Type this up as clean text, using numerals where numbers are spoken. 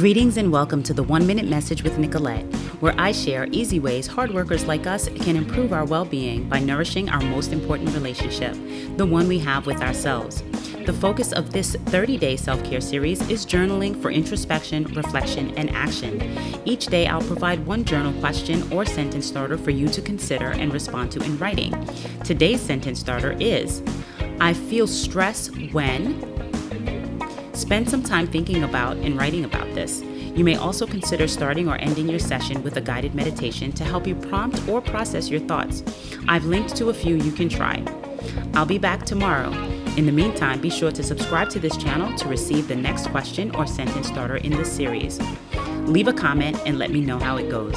Greetings and welcome to the 1 Minute Message with Nicolette, where I share easy ways hard workers like us can improve our well-being by nourishing our most important relationship, the one we have with ourselves. The focus of this 30-day self-care series is journaling for introspection, reflection, and action. Each day I'll provide one journal question or sentence starter for you to consider and respond to in writing. Today's sentence starter is, I feel stress when... Spend some time thinking about and writing about this. You may also consider starting or ending your session with a guided meditation to help you prompt or process your thoughts. I've linked to a few you can try. I'll be back tomorrow. In the meantime, be sure to subscribe to this channel to receive the next question or sentence starter in this series. Leave a comment and let me know how it goes.